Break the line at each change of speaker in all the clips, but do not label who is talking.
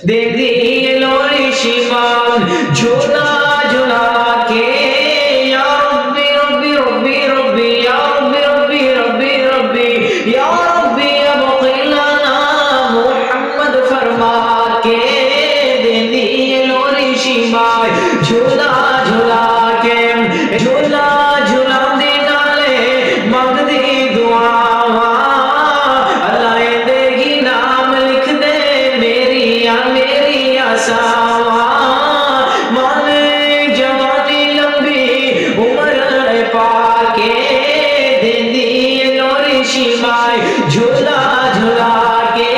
दे दिलो ऋषिमान झूला झूला के या रब्बी रब्बी रब्बी रब्बी या रब्बी रब्बी रब्बी रब्बी या रब्बी अब क़िलाना मोहम्मद फरमा के दे दिलो ऋषिमान झूला झूला के झूला झूला दे नाले मंग दी दुआ झूला झूला के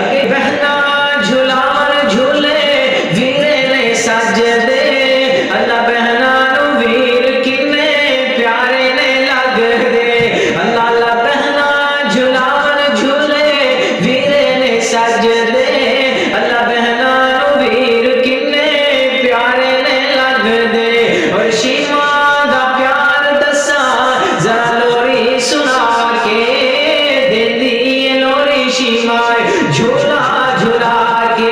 अगे बहना झूलावर झूले वीरे ने सजदे अल्लाह बहना नु वीर किन्ने प्यारे ने लगदे अल्लाह अल्लाह बहना झूलावर झूले वीरे ने सजदे अल्लाह बहना नु वीर किन्ने प्यारे ने लगदे और शीमा दा प्यार दसा जरा लोरी सुना झूला झूला के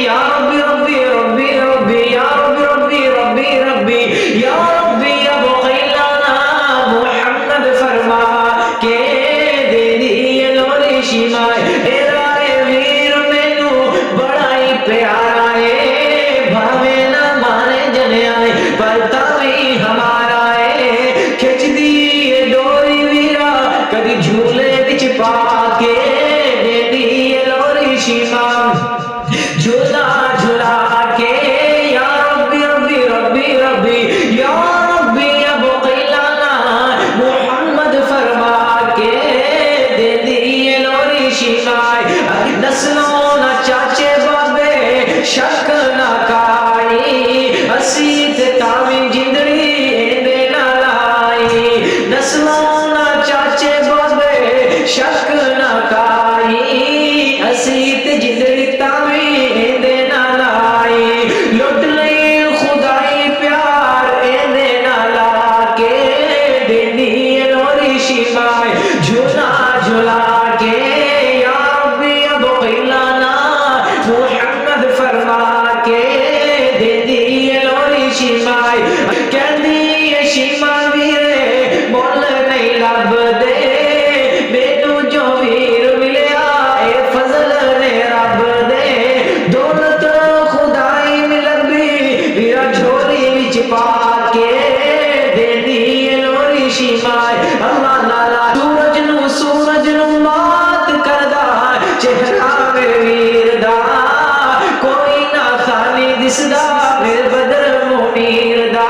या रब्बी रब्बी रब्बी रब्बी या रब्बी रब्बी रब्बी रब्बी या रब्बी अब क़िलाना मोहम्मद फरमा के दे दिए लोरी शिमाय एरा वीर मैनू बड़ा ही प्यारा है भावे ना मारे जने आए पर तावी हमारा है खिंच दी डोरी वीरा कदी झूले विच पा के झूला झूला के या रब्बी रब्बी रब्बी रब्बी या रब्बी अब क़िलाना मोहम्मद फरमा के दे दिए लोरी शिमाय नस्लों ना चाचे बाबे शक ना काई असीत तावी जिंदड़ी दे ना लाई नस्लों ना चाचे बाबे शक ना काई असीत जिंदड़ी झूला झूला के या रब्बी अब क़िलाना मोहम्मद फरमा के दे दिए लोरी शिमाय कहदी शिमा वीरे मोल नहीं लब दे मैनू जो वीर मिलिया ए फजल ने रब दे दौलत खुदाई मिलबी वीरा झोली विच पा के दे दिए लोरी शिमाय अल्लाह सूरज नू मात करदा चेहरा मेरे वीर दा कोई ना खाली दिसदा मेरे बदर मुनीर दा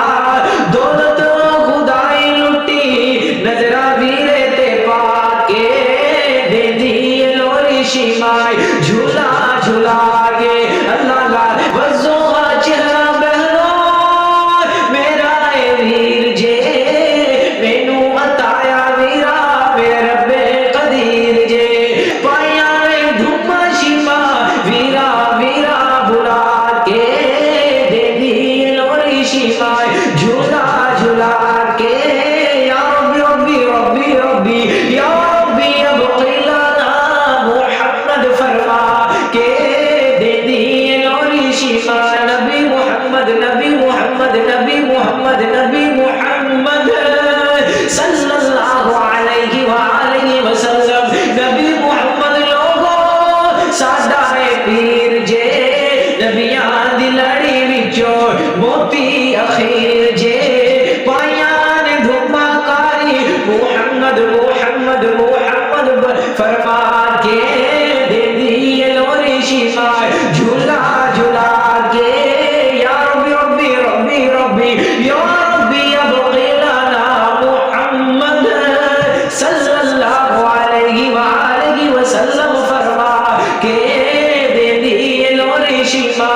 दौलत खुदाई लुटी नजरा वीरे ते पाके दे दिए लोरी शिमाय झूला झूला के अल्लाह ला वज़ो चेहरा बहरो मेरा ए वीर जे मैनू अताया वीरा मेरे झूला झूला के या रब्बी रब्बी रब्बी या रब्बी अब क़िलाना मोहम्मद फरमा के दे दिए लोरी शिमा नबी मोहम्मद नबी मोहम्मद नबी मोहम्मद नबी मोहम्मद सल्लल्लाहु अलैहि वालैहि वसल्लम नबी मोहम्मद लोगो साडा है पीर जे नबियां दी लड़ी विचों मोती अखीर जे पाया ने धुमा कारी मोहम्मद मोहम्मद मोहम्मद फरमा के दे दिए लोरी शिमाय झूला झूला के या रब्बी रब्बी रब्बी या रब्बी अब क़िलाना मोहम्मद